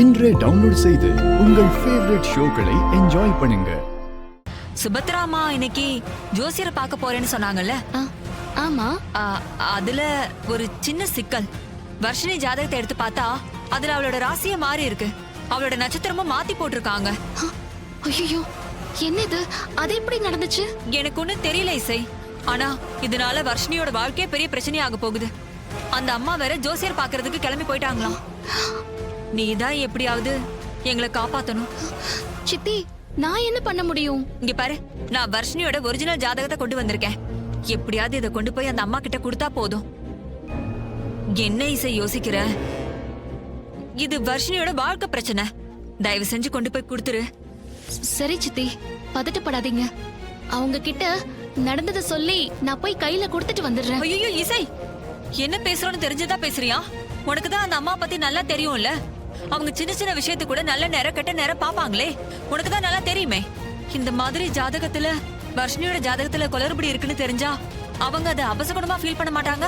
இன்றே டவுன்லோட் செய்து உங்கள் ஃபேவரட் ஷோக்களை என்ஜாய் பண்ணுங்க. சுபத்ராமா இன்னைக்கு ஜோசியரை பார்க்க போறேன்னு சொன்னாங்கல்ல? ஆமா. அதுல ஒரு சின்ன சிக்கல். வர்ஷினி ஜாதகத்தை எடுத்து பார்த்தா அதுல அவளோட ராசியே மாறி இருக்கு. அவளோட நட்சத்திரமும் மாத்தி போட்டிருக்காங்க. ஐயோ, என்னது? அது எப்படி நடந்துச்சு? எனக்கு ஒண்ணும் தெரியல இசை. ஆனா இதனால வர்ஷினியோட வாழ்க்கையே பெரிய பிரச்சனையாக போகுது. அந்த அம்மா வேற ஜோசியர் பாக்குறதுக்கு கிளம்பி போயிட்டாங்களாம். நீதான் எப்படியாவது எங்களை காப்பாத்தணும். சித்தி, நான் என்ன பண்ண முடியும்? இங்க பாரு, நான் வர்ஷினியோட ஒரிஜினல் ஜாதகத்தை கொண்டு வந்திருக்கேன். எப்படியாவது இதை கொண்டு போய் அந்த அம்மா கிட்ட கொடுத்தா போதும். என்ன இசை யோசிக்கிற? இது வர்ஷினியோட வாழ்க்கை பிரச்சனை. தயவு செஞ்சு கொண்டு போய் கொடுத்துரு. சரி சித்தி, பதட்டப்படாதீங்க. அவங்க கிட்ட நடந்ததை சொல்லி நான் போய் கையில கொடுத்துட்டு வந்துடுறேன். ஐயோ இசை, என்ன பேசுறோன்னு தெரிஞ்சதா பேசுறியா? உனக்கு தான் அந்த அம்மா பத்தி நல்லா தெரியும்ல. அவங்க சின்ன சின்ன விஷயத்து கூட நல்ல நேரம் கெட்ட நேரம் பாப்பாங்களே. உனக்கு தான் நல்லா தெரியுமே. இந்த மாதிரி ஜாதகத்துல வர்ஷினியோட ஜாதகத்துல குளறுபடி இருக்குன்னு தெரிஞ்சா அவங்க அதை அபசகுணமா ஃபீல் பண்ண மாட்டாங்க.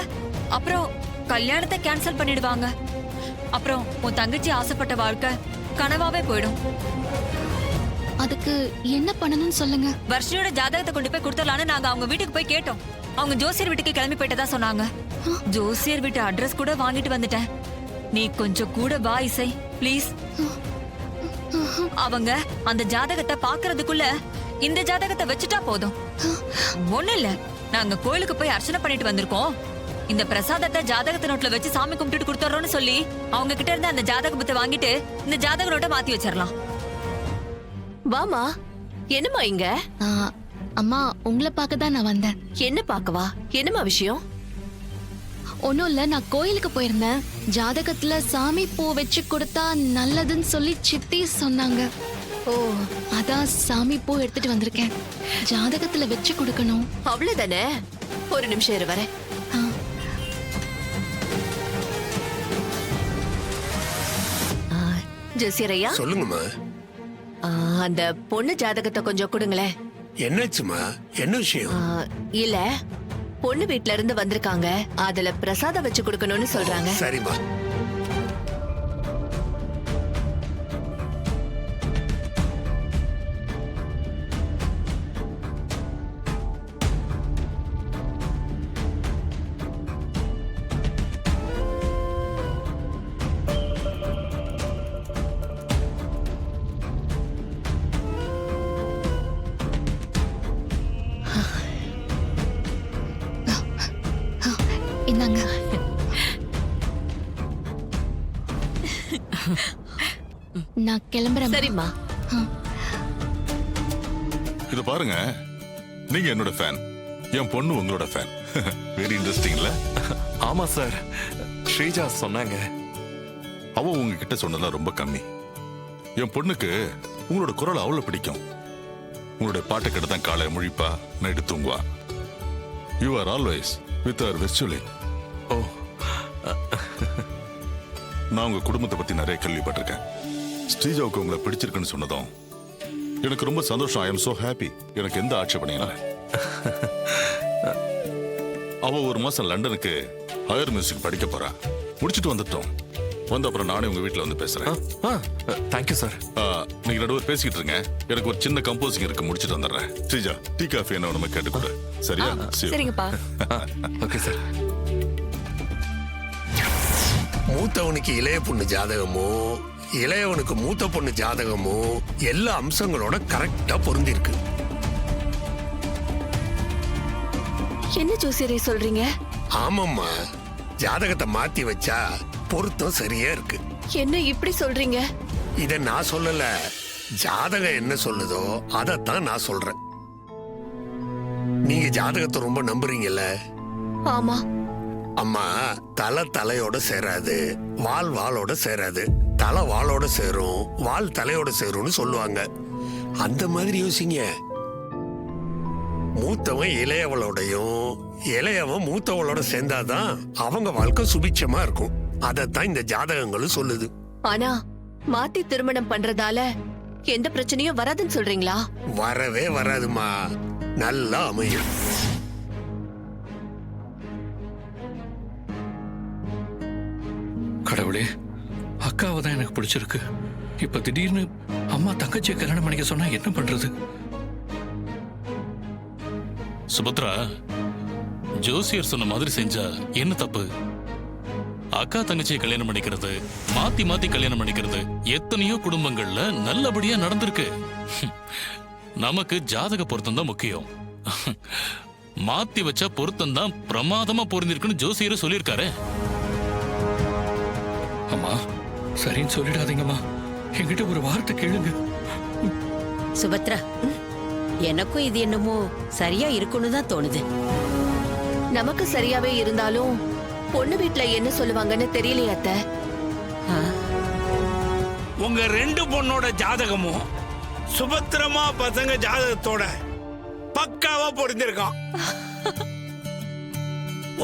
அப்புறம் கல்யாணத்தை கேன்சல் பண்ணிடுவாங்க. அப்புறம் உன் தங்கச்சி ஆசைப்பட்ட வாழ்க்கை கனவாவே போயிடும். அதுக்கு என்ன பண்ணணும்னு சொல்லுங்க. வர்ஷினியோட ஜாதகத்தை கொண்டு போய் கொடுத்துடலான்னு நாங்க அவங்க வீட்டுக்கு போய் கேட்டோம். அவங்க ஜோசியர் வீட்டுக்கு கிளம்பி போயிட்டதா சொன்னாங்க. ஜோசியர் வீட்டு அட்ரஸ் கூட வாங்கிட்டு வந்துட்டேன். நீ கொஞ்சம் கூட வா இசை, ப்ளீஸ். அவங்க அந்த ஜாதகத்தை பாக்குறதுக்குள்ள இந்த ஜாதகத்தை வச்சுட்டா போதும். ஒண்ணு இல்ல, நாங்க கோயிலுக்கு போய் அர்ச்சனை பண்ணிட்டு வந்திருக்கோம். இந்த பிரசாதத்தை ஜாதகத்தை நோட்ல வச்சு சாமி கும்பிட்டு கொடுத்துறோம்னு சொல்லி அவங்க கிட்ட இருந்து அந்த ஜாதக புத்தை வாங்கிட்டு இந்த ஜாதக நோட்டை மாத்தி வச்சிடலாம். வாமா, என்னம்மா இங்க? அம்மா, உங்களை பார்க்க தான் நான் வந்தேன். என்ன பார்க்கவா? என்னம்மா விஷயம்? ஒன்னும் இல்ல, நான் கோயிலுக்கு போயிருந்தேன். ஜாதகத்துல சாமி பூ வச்சு கொடுத்தா நல்லதுன்னு சொல்லி சித்தி சொன்னாங்க. ஓ, அதான் சாமி பூ எடுத்துட்டு வந்திருக்கேன். ஜாதகத்துல வச்சு கொடுக்கணும். அவ்வளவுதானே? ஒரு நிமிஷம் இரு வரேன். ஜோசியரையா, சொல்லுங்கம்மா. அந்த பொண்ணு ஜாதகத்தை கொஞ்சம் கொடுங்களேன். என்னாச்சுமா? என்ன விஷயம்? இல்ல, பொண்ணு வீட்ல இருந்து வந்திருக்காங்க. அதுல பிரசாதம் வச்சு கொடுக்கணும்னு சொல்றாங்க. சரிம்மா. இந்தாங்க. நான் கிளம்புறேன். சரிம்மா. இது பாருங்க, நீங்க என்னோட ஃபேன், என் பொண்ணு உங்களோட ஃபேன். வெரி இன்ட்ரெஸ்டிங்ல. ஆமா சார், ஸ்ரீஜா சொன்னாங்க. அவ உங்ககிட்ட சொன்னதெல்லாம் ரொம்ப கம்மி. என் பொண்ணுக்கு உங்களோட குரல் அவ்வளவு பிடிக்கும். உங்களுடைய பாட்டை கிட்ட தான் காலை முழிப்பா, நைட்டு தூங்குவா. You are always with her வெஸ்டுவலி. ஓ, நான் உங்க குடும்பத்தை பத்தி நிறைய கேள்விப்பட்டிருக்கேன். ஸ்ரீஜாவுக்கு உங்களை பிடிச்சிருக்குன்னு சொன்னதும் எனக்கு ரொம்ப சந்தோஷம். I am so happy. எனக்கு எந்த ஆட்சேபனையும் இல்லை. அவ ஒரு மாசம் லண்டனுக்கு ஹையர் மியூசிக் படிக்க போறா. முடிச்சிட்டு வந்துட்டோம். வந்து அப்புறம் நானே உங்க வீட்டுல வந்து பேசுறேன். Thank you sir. நீங்க நடுவர் பேசிக்கிட்டு இருங்க. எனக்கு ஒரு சின்ன கம்போசிங் இருக்கு, முடிச்சிட்டு வந்துடுறேன். ஸ்ரீஜா, டீ காஃபி என்ன நம்ம கேட்டுக்கூட. சரியா? சரிங்கப்பா. Okay sir. மூத்தவனுக்கு இளைய பொண்ணு ஜாதகமோ, இளையவனுக்கு மூத்த பொண்ணு ஜாதகமோ எல்லா அம்சங்களோட கரெக்டா பொருந்தி இருக்கு. என்ன ஜோசியரை சொல்றீங்க? ஆமாம்மா, ஜாதகத்தை மாத்தி வச்சா பொருத்தம் சரியா இருக்கு. என்ன இப்படி சொல்றீங்க? இத நான் சொல்லல, ஜாதகம் என்ன சொல்லுதோ அதத்தான் நான் சொல்றேன். நீங்க ஜாதகத்தை ரொம்ப நம்புறீங்கல்ல? ஆமா. அம்மா, தலை தலையோட சேராது, வால் வாளோட சேராது. தலை வாளோட சேரும், வால் தலையோட சேரும்னு சொல்லுவாங்க. அந்த மாதிரி யோசிங்க. மூத்தவன் இளையவளோடையும் இளையவன் மூத்தவளோட சேர்ந்தாதான் அவங்க வாழ்க்கை சுபிட்சமா இருக்கும். அதத்தான் இந்த ஜாதகங்களும் சொல்லுது. ஆனா மாத்தி திருமணம் பண்றதால எந்த பிரச்சனையும் வராதுன்னு சொல்றீங்களா? வரவே வராதுமா, நல்லா அமையும். கடவுளே, அக்கா அம்மாவை தான் எனக்கு பிடிச்சிருக்கு. இப்ப திடீர்னு அம்மா தங்கச்சியை கல்யாணம் பண்ணிக்க சொன்னா என்ன பண்றது? சுபத்ரா, ஜோசியர் சொன்ன மாதிரி செஞ்சா என்ன தப்பு? அக்கா தங்கச்சியை கல்யாணம் பண்ணிக்கிறது, மாத்தி மாத்தி கல்யாணம் பண்ணிக்கிறது எத்தனையோ குடும்பங்கள்ல நல்லபடியா நடந்திருக்கு. நமக்கு ஜாதக பொருத்தம் தான் முக்கியம். மாத்தி வச்ச பொருத்தம் தான் பிரமாதமா பொருந்திருக்குன்னு ஜோசியர் சொல்லியிருக்காரு. அம்மா சரின்னு சொல்லிடாதீங்கம்மா, என்கிட்ட ஒரு வார்த்தை கேளுங்க. சுபத்ரா, எனக்கும் இது என்னமோ சரியா இருக்குன்னு தான் தோணுது. நமக்கு சரியாவே இருந்தாலும் பொண்ணு வீட்ல என்ன சொல்லுவாங்கன்னு தெரியலையே அத்தை. உங்க ரெண்டு பொண்ணோட ஜாதகமும் சுபத்திரமா பசங்க ஜாதகத்தோட பக்காவா பொருந்திருக்கான்.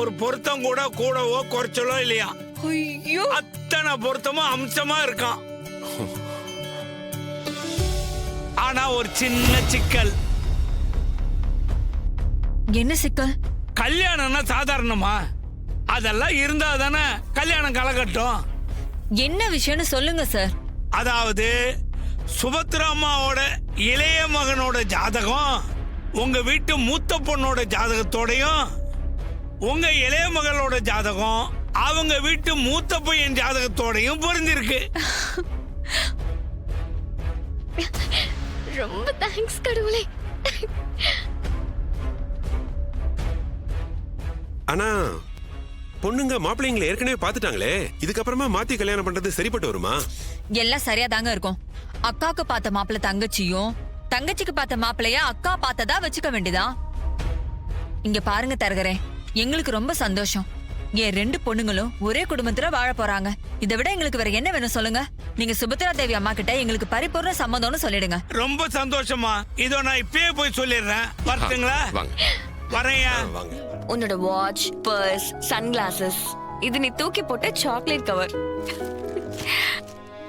ஒரு பொருத்தம் கூட கூடவோ குறைச்சலோ இல்லையா. ஐயோ, அத்தனை பொருத்தமும் அம்சமா இருக்கான். ஆனா ஒரு சின்ன சிக்கல். என்ன சிக்கல்? கல்யாணம்னா சாதாரணமா? அதெல்லாம் இருந்தா தானே கல்யாணம் கலக்கட்டும். என்ன விஷயம்னு சொல்லுங்க சார். அதாவது சுபத்ராமாவோட இளைய மகனோட ஜாதகம் உங்க வீட்டு மூத்த பொண்ணோட ஜாதகத்தோடையும், உங்க இளைய மகளோட ஜாதகம் அவங்க வீட்டு மூத்த பையன் ஜாதகத்தோடையும் பொருந்திருக்கு. ரொம்ப தேங்க்ஸ் கடவுளே. ஆனா பொண்ணுங்க மாப்பிள்ளைங்களை ஏற்கனவே பாத்துட்டாங்களே, இதுக்கப்புறமா மாத்தி கல்யாணம் பண்றது சரிப்பட்டு வருமா? எல்லாம் சரியா தாங்க இருக்கும். அக்காக்கு பார்த்த மாப்பிள்ள தங்கச்சியும், தங்கச்சிக்கு பார்த்த மாப்பிள்ளைய அக்கா பார்த்ததா வச்சுக்க வேண்டியதான். இங்க பாருங்க தரகரே, எங்களுக்கு ரொம்ப சந்தோஷம். என் ரெண்டு பொண்ணுங்களும் ஒரே குடும்பத்துல வாழ போறாங்க. இதை விட எங்களுக்கு வேற என்ன வேணும் சொல்லுங்க. நீங்க சுபத்ரா தேவி அம்மா கிட்ட எங்களுக்கு பரிபூர்ண சம்மதம்னு சொல்லிடுங்க. ரொம்ப சந்தோஷமா. இதோ நான் இப்பயே போய் சொல்லிடுறேன். வரட்டுங்களா? வரையா? உன்னோட வாட்ச், பர்ஸ், சன்கிளாசஸ், இது நீ தூக்கி போட்ட சாக்லேட் கவர்.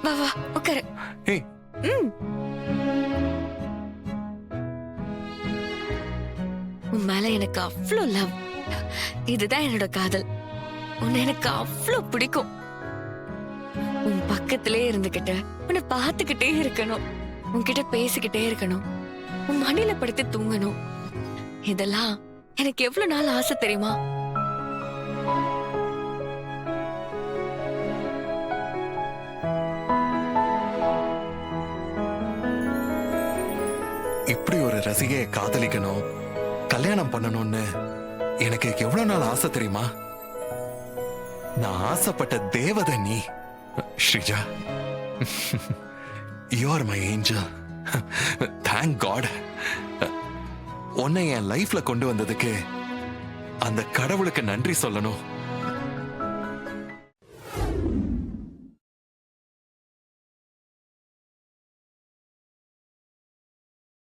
வா வா உட்காரு. ஏய், உன் மேல எனக்கு அவ்வளோ லவ். இதுதான் என்னோட காதல். உன்னை எனக்கு அவ்வளோ பிடிக்கும். உன் பக்கத்திலே இருந்துகிட்ட உன்னை பார்த்துக்கிட்டே இருக்கணும், உன்கிட்ட பேசிக்கிட்டே இருக்கணும், உன் மடியில படுத்து தூங்கணும். இதெல்லாம் எனக்கு எவ்வளவு நாள் ஆசை தெரியுமா? இப்படி ஒரு ரசிகையை காதலிக்கணும், கல்யாணம் பண்ணணும்னு எனக்கு எவ்வளவு நாள் ஆசை தெரியுமா? நான் ஆசைப்பட்ட தேவதை நீ Sreeja. You are my angel. Thank God. உன்னை என் லைஃப்ல கொண்டு வந்ததுக்கு அந்த கடவுளுக்கு நன்றி சொல்லணும்.